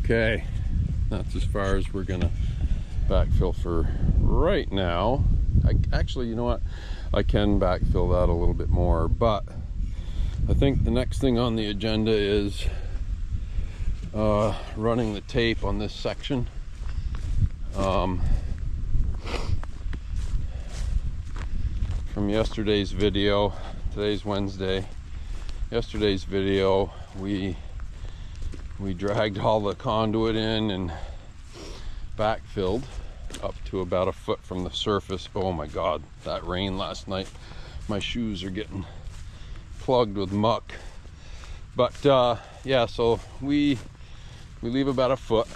Okay, that's as far as we're gonna backfill for right now. Actually, you know what? I can backfill that a little bit more, but I think the next thing on the agenda is running the tape on this section. From yesterday's video, today's Wednesday. Yesterday's video, we dragged all the conduit in and backfilled up to about a foot from the surface. Oh my god, that rain last night, my shoes are getting plugged with muck. But yeah, so we leave about a foot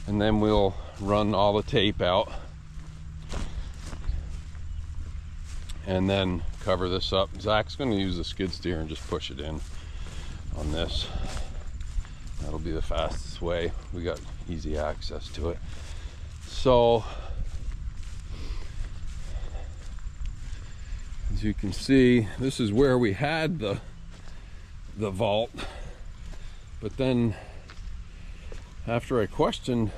and then we'll run all the tape out and then cover this up. Zach's going to use the skid steer and just push it in on this. That'll be the fastest way. We got easy access to it. So as you can see, this is where we had the vault, but then after I questioned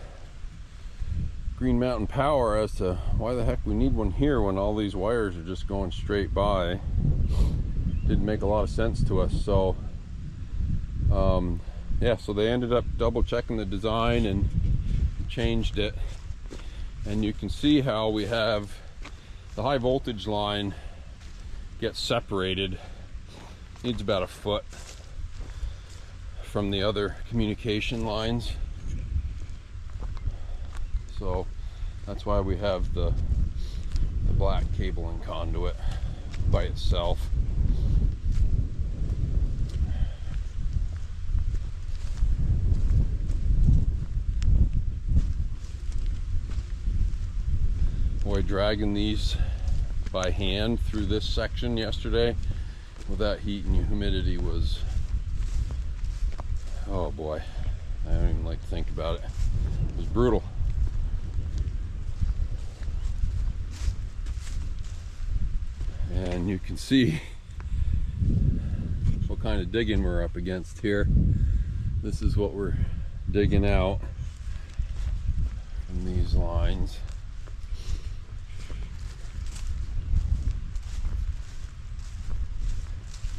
Green Mountain Power as to why the heck we need one here when all these wires are just going straight by, didn't make a lot of sense to us. So yeah, so they ended up double checking the design and changed it, and you can see how we have the high voltage line gets separated, needs about a foot from the other communication lines. So that's why we have the black cable and conduit by itself. Boy, dragging these by hand through this section yesterday with that heat and humidity was, oh boy, I don't even like to think about it. It was brutal. And you can see what kind of digging we're up against here. This is what we're digging out from these lines.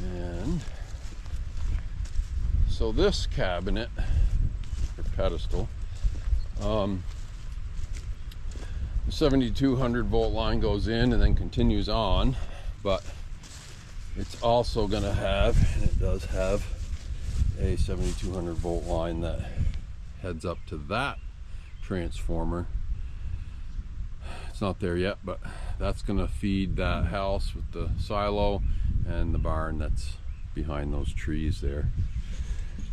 And so this cabinet or pedestal, the 7200 volt line goes in and then continues on, but it's also going to have, and it does have, a 7200 volt line that heads up to that transformer. It's not there yet, but that's going to feed that house with the silo and the barn that's behind those trees there.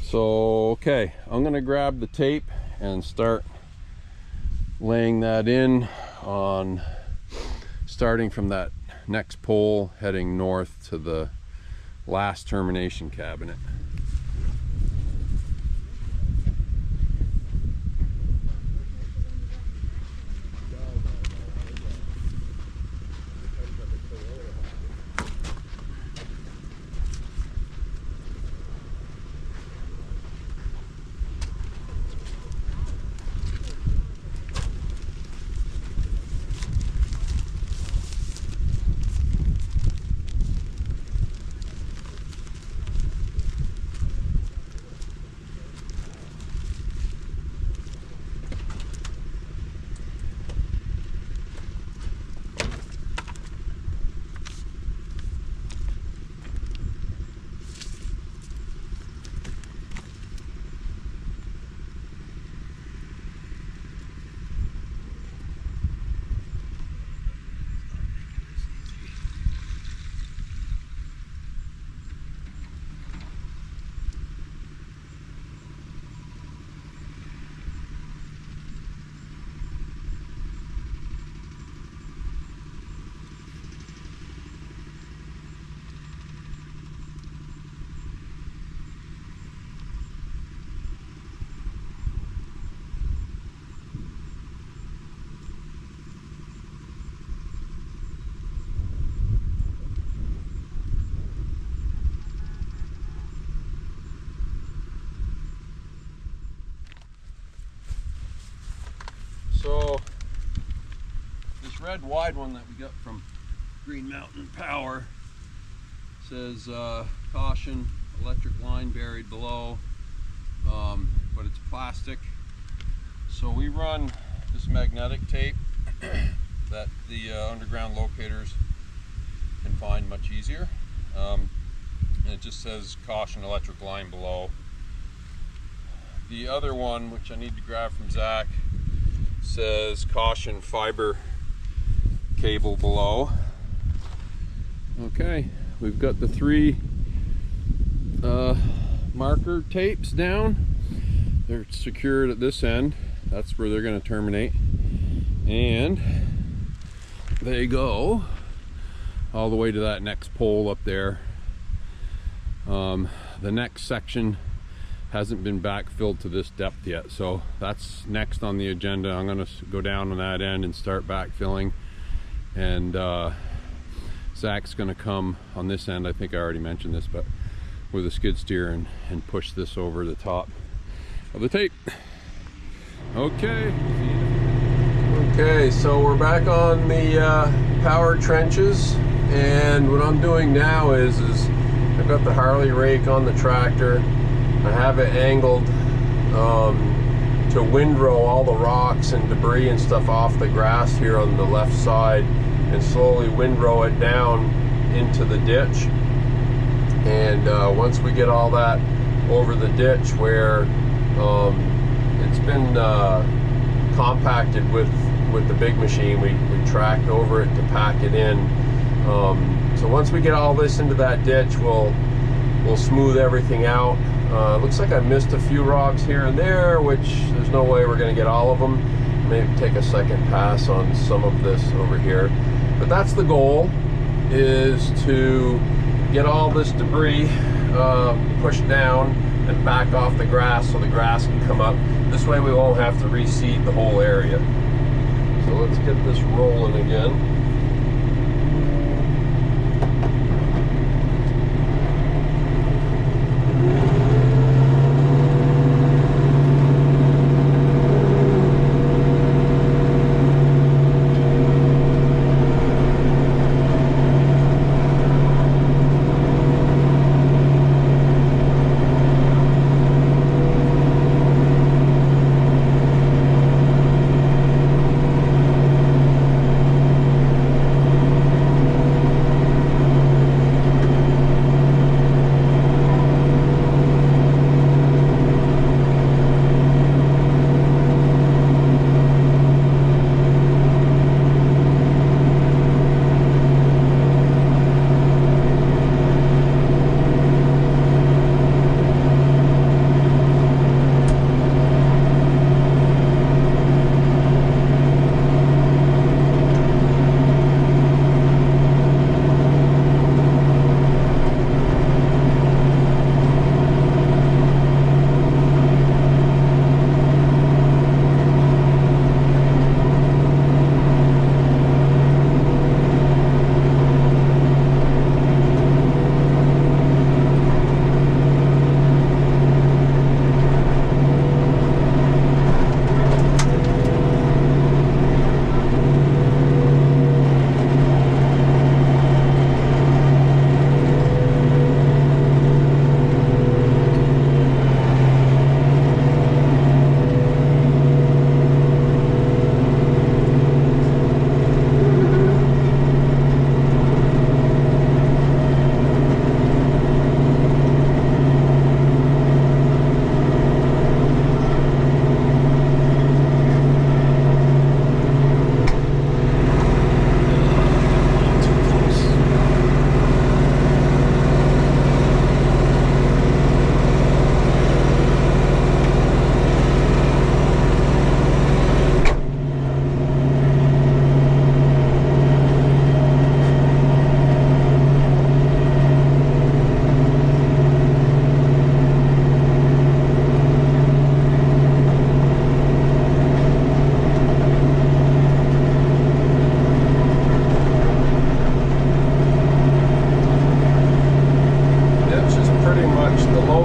So okay, I'm going to grab the tape and start laying that in on, starting from that next pole heading north to the last termination cabinet. red wide one that we got from Green Mountain Power says caution, electric line buried below, but it's plastic. So we run this magnetic tape that the underground locators can find much easier. And it just says caution, electric line below. The other one, which I need to grab from Zach, says caution, fiber cable below. Okay, we've got the 3 marker tapes down. They're secured at this end. That's where they're going to terminate. And they go all the way to that next pole up there. The next section hasn't been backfilled to this depth yet, so that's next on the agenda. I'm going to go down on that end and start backfilling, and Zach's going to come on this end. I think I already mentioned this, but with a skid steer and push this over the top of the tape. Okay, so we're back on the power trenches, and what I'm doing now is I've got the Harley rake on the tractor. I have it angled to windrow all the rocks and debris and stuff off the grass here on the left side, and slowly windrow it down into the ditch. And once we get all that over the ditch where it's been compacted with the big machine, we tracked over it to pack it in. So once we get all this into that ditch, we'll smooth everything out. Looks like I missed a few rocks here and there, which there's no way we're going to get all of them. Maybe take a second pass on some of this over here. But that's the goal, is to get all this debris pushed down and back off the grass so the grass can come up. This way we won't have to reseed the whole area. So let's get this rolling again.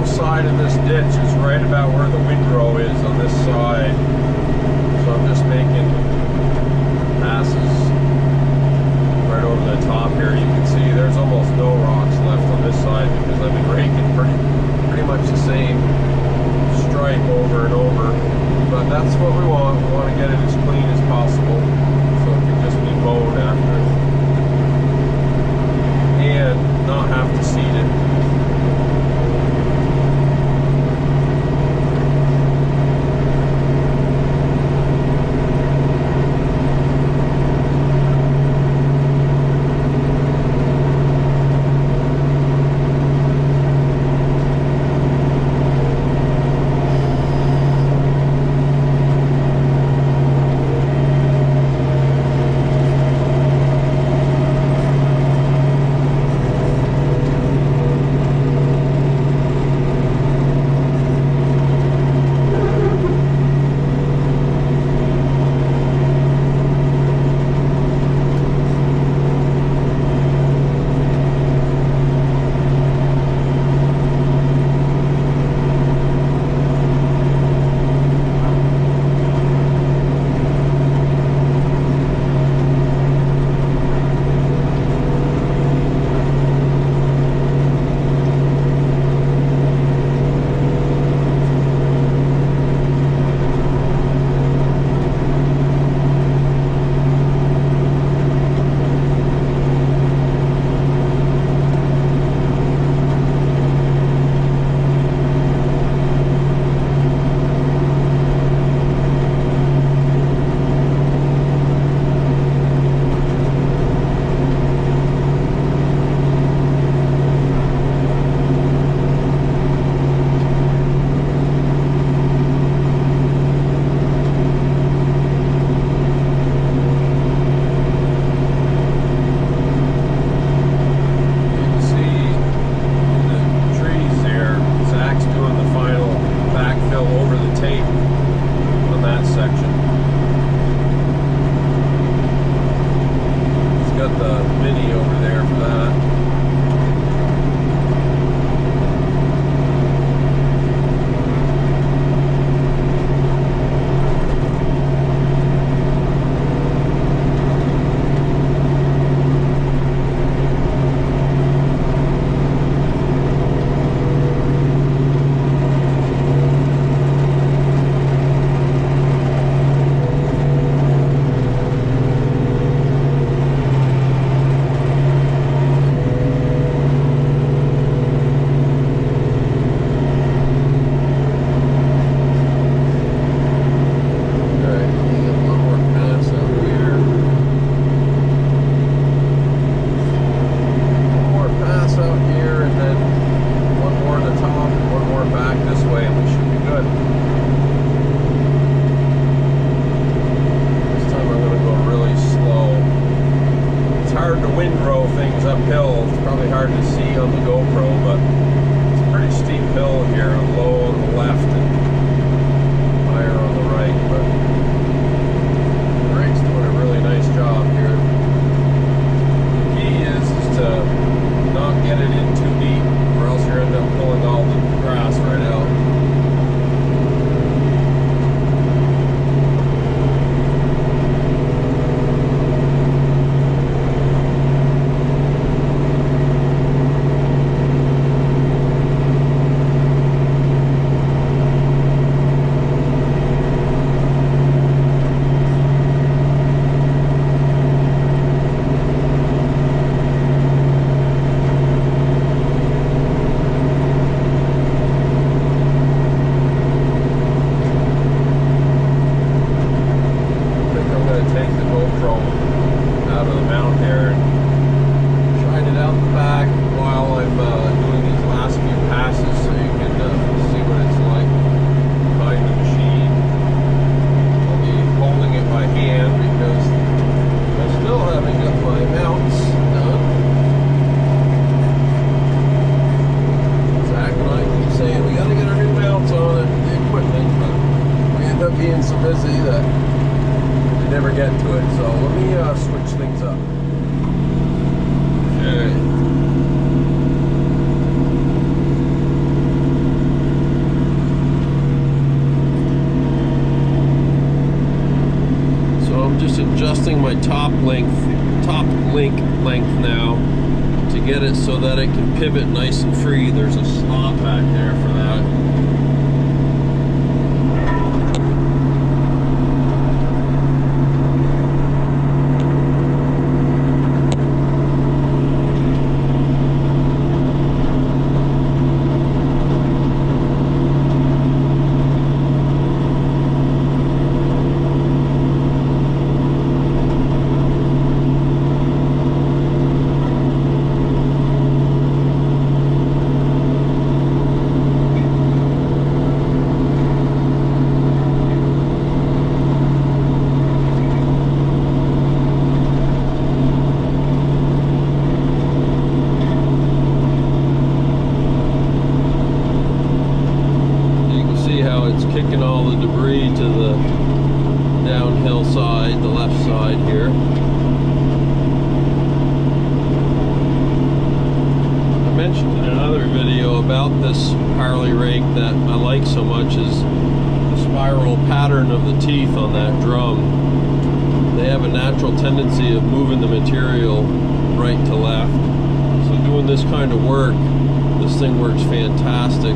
Side of this ditch is right about where the windrow is on this side, so I'm just making passes right over the top here. You can see there's almost no rocks left on this side because I've been raking pretty much the same stripe over and over. But that's what we want. We want to get it as clean as possible so it can just be mowed after and not have to seed it. link length now to get it so that it can pivot nice and free. There's a slot back there for that. Kicking all the debris to the downhill side, the left side here. I mentioned in another video about this Harley rake that I like so much is the spiral pattern of the teeth on that drum. They have a natural tendency of moving the material right to left. So doing this kind of work, this thing works fantastic.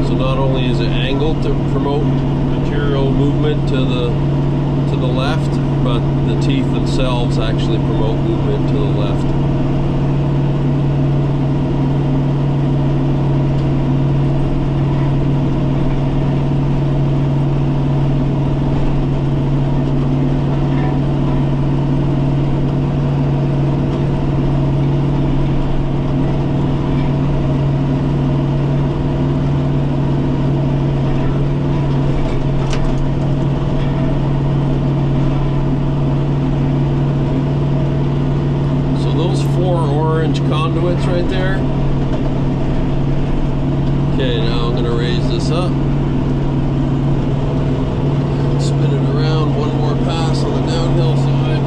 So not only is it angled to promote material movement to the left, but the teeth themselves actually promote movement to the left. Conduits right there. Okay, now I'm going to raise this up, spin it around one more pass on the downhill side.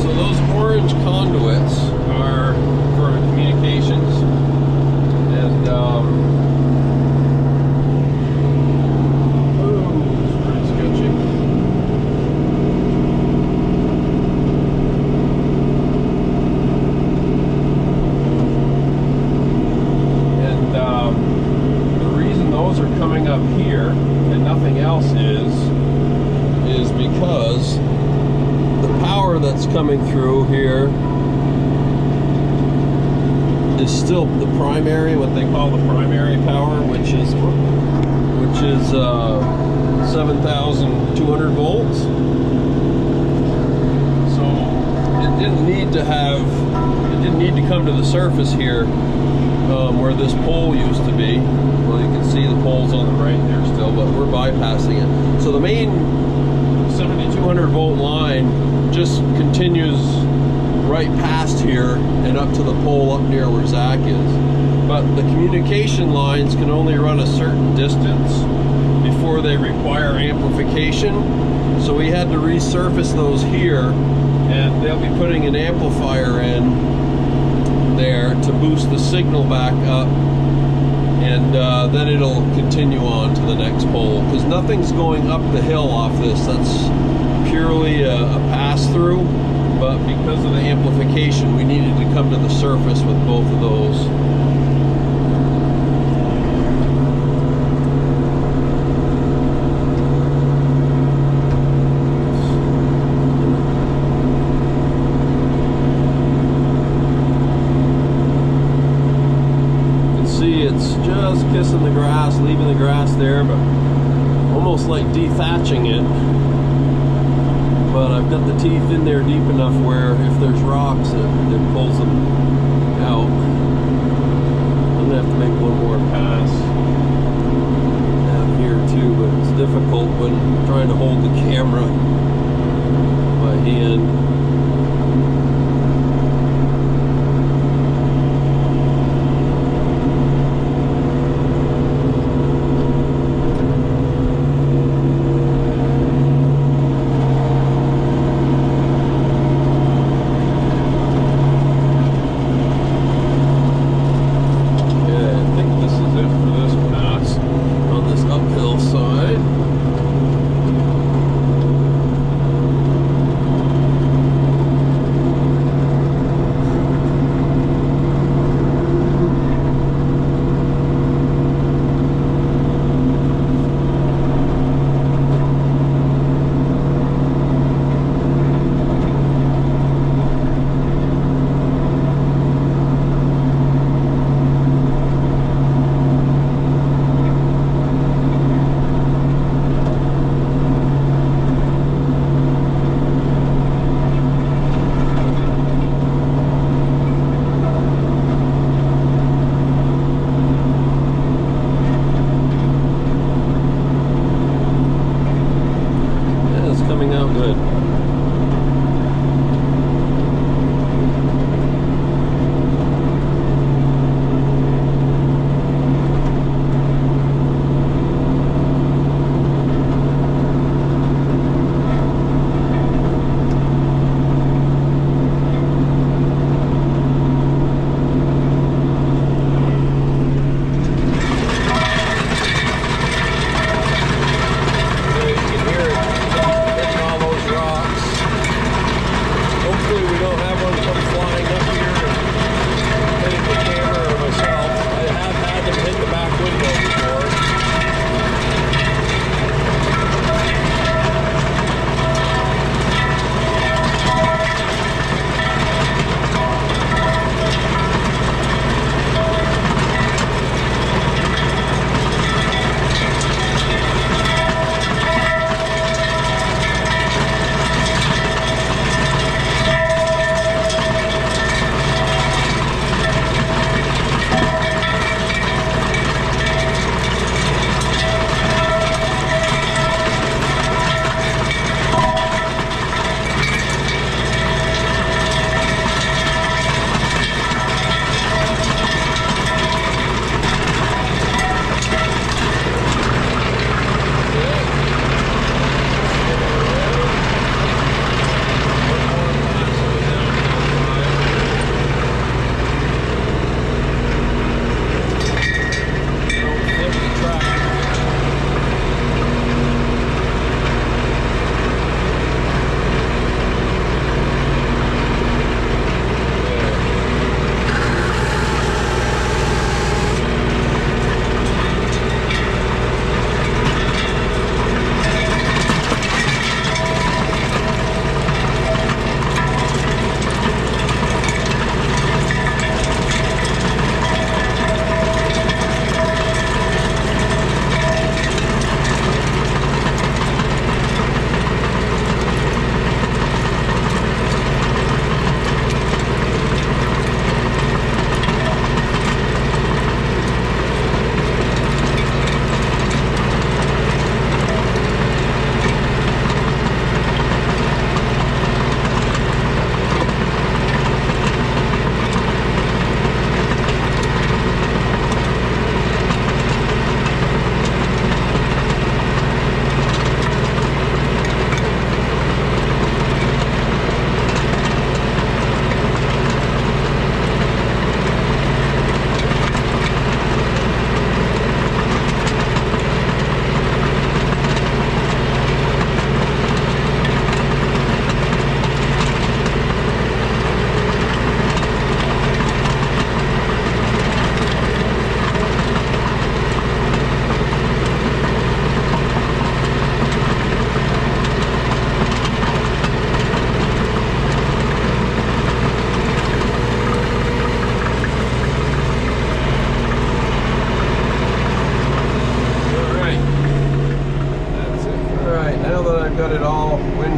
So those orange conduits are for communications, and it's pretty sketchy. Coming up here and nothing else is because the power that's coming through here is still the primary, what they call the primary power, which is 7,200 volts. So it didn't need to come to the surface here where this pole used to be. Well, you can see the poles on the right there still, but we're bypassing it. So the main 7,200 volt line just continues right past here and up to the pole up near where Zach is. But the communication lines can only run a certain distance before they require amplification. So we had to resurface those here, and they'll be putting an amplifier in there to boost the signal back up, and then it'll continue on to the next pole, because nothing's going up the hill off this. That's purely a pass-through, but because of the amplification we needed to come to the surface with both of those. It's just kissing the grass, leaving the grass there, but almost like dethatching it. But I've got the teeth in there deep enough where if there's rocks, it pulls them out. I'm gonna have to make one more pass down here too, but it's difficult when trying to hold the camera by hand.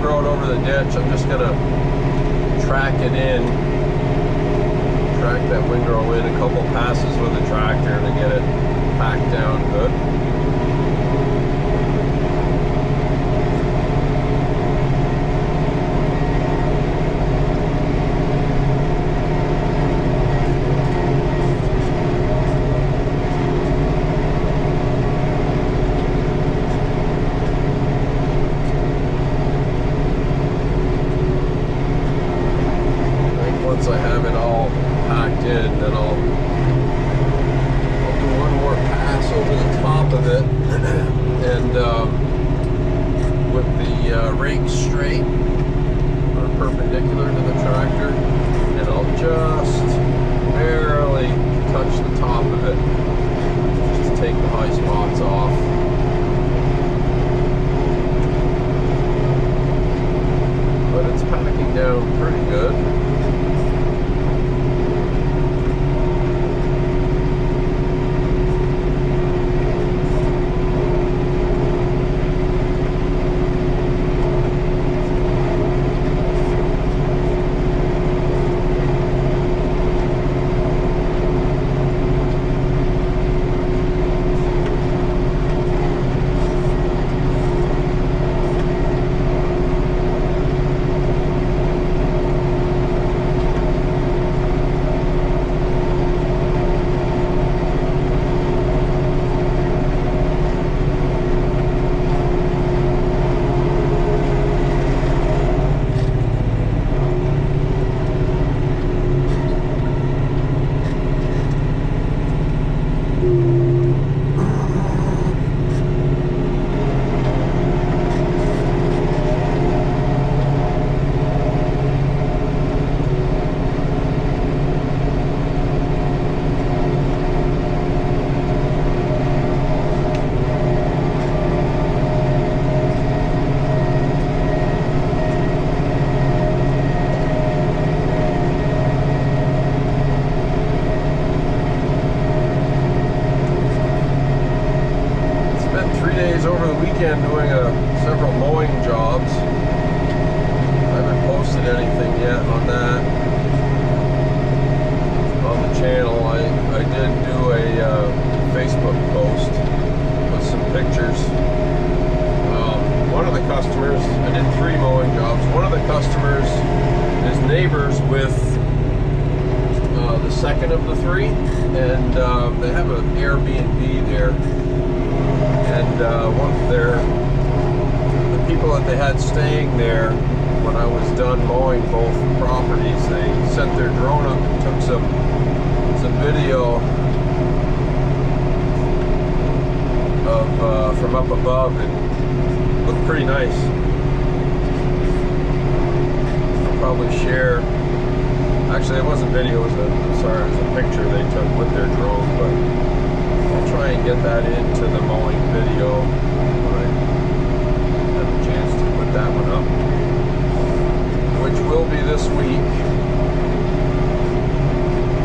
throw it over the ditch. I'm just gonna track it in, track that windrow in a couple passes with the tractor to get it packed down good. Once I have it all packed in, then I'll do one more pass over the top of it, and with the rake straight or perpendicular to the tractor, and I'll just barely touch the top of it just to take the high spots off. But it's packing down pretty good. Over the weekend doing several mowing jobs. I haven't posted anything yet on that on the channel. I did do a Facebook post with some pictures. One of the customers, I did 3 mowing jobs. One of the customers is neighbors with the second of the 3, and they have an Airbnb there. And the people that they had staying there, when I was done mowing both properties, they sent their drone up and took some video of from up above, and looked pretty nice. I'll probably share. Actually, it wasn't video. It was a picture they took with their drone, but I'll try and get that into the mowing video when I have a chance to put that one up, which will be this week.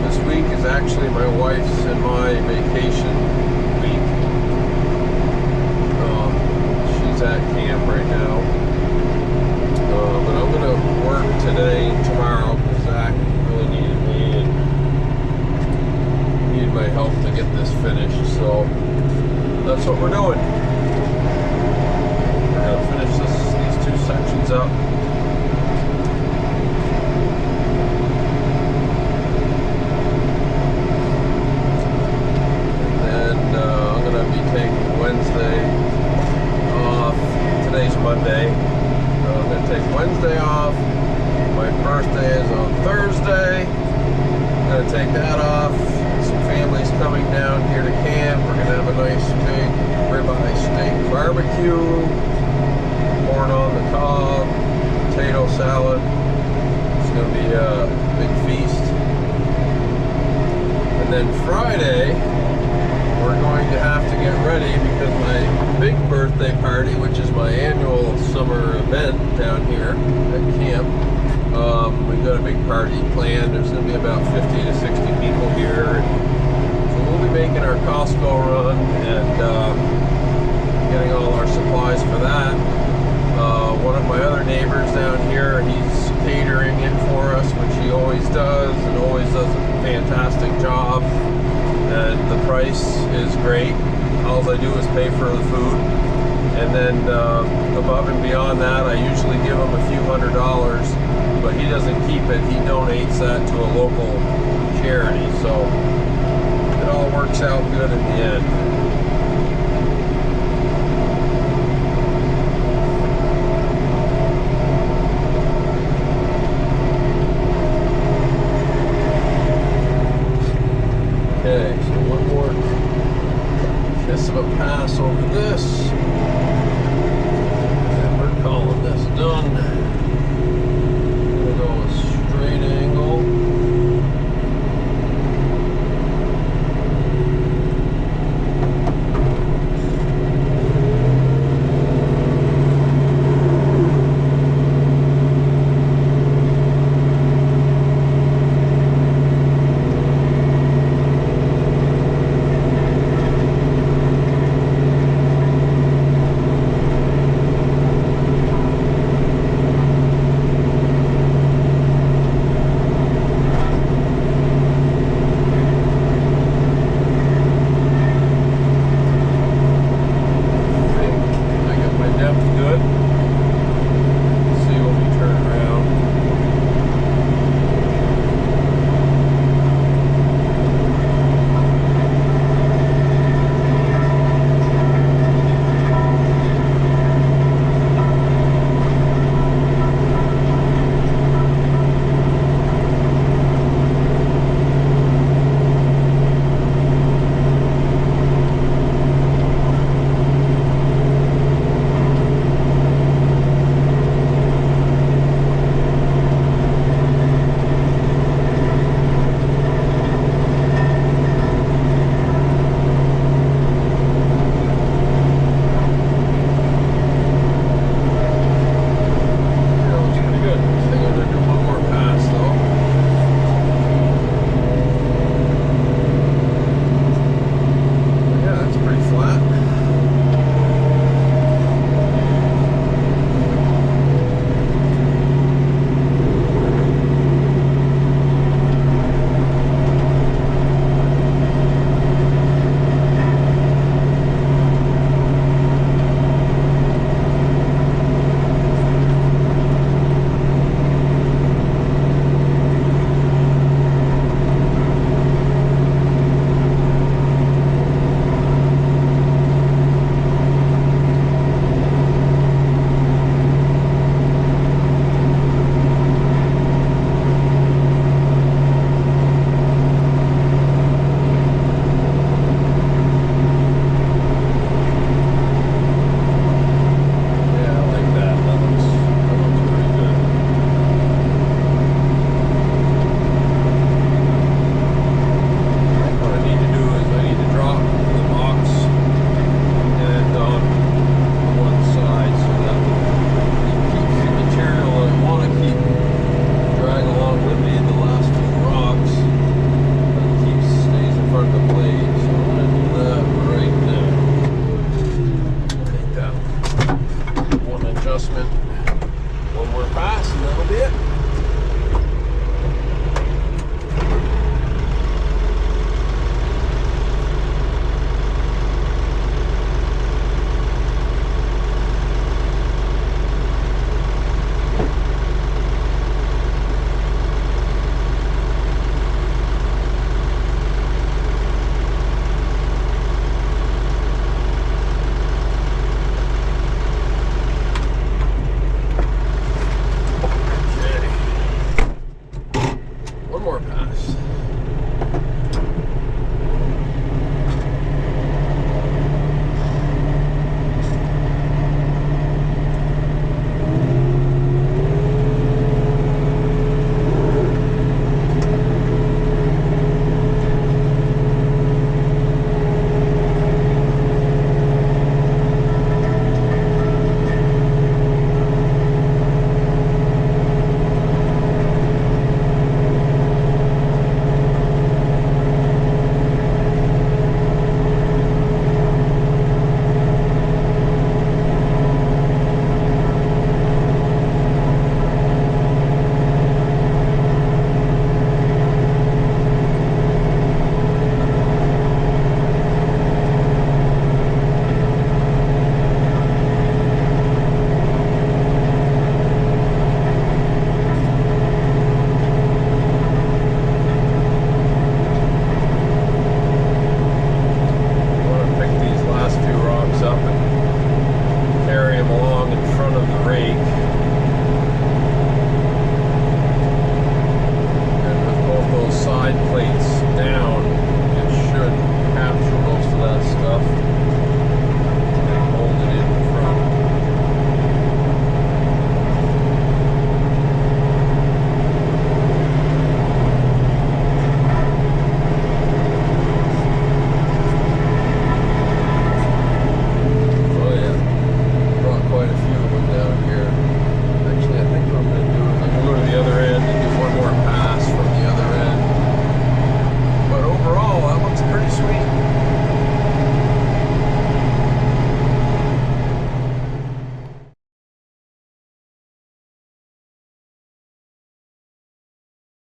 This week is actually my wife's and my vacation week. She's at camp right now, but I'm going to work today and tomorrow because Zach really needed me and needed my help to get this finished, so that's what we're doing. We're going to finish these 2 sections up. And then I'm going to be taking Wednesday off. Today's Monday. I'm going to take Wednesday off. My birthday is on Thursday. I'm going to take that off. Some families coming down here to camp. We're gonna have a nice big ribeye steak barbecue, corn on the cob, potato salad. It's gonna be a big feast. And then Friday, we're going to have to get ready because my big birthday party, which is my annual summer event down here at camp, we've got a big party planned. There's going to be about 50 to 60 people here. So we'll be making our Costco run and getting all our supplies for that. One of my other neighbors down here. He's catering in for us, which he always does, and always does a fantastic job. And the price is great. All I do is pay for the food. And then above and beyond that, I usually give him a few $100s, but he doesn't keep it. He donates that to a local charity. So it all works out good in the end. Okay, so one more kiss of a pass over this, and we're calling this done.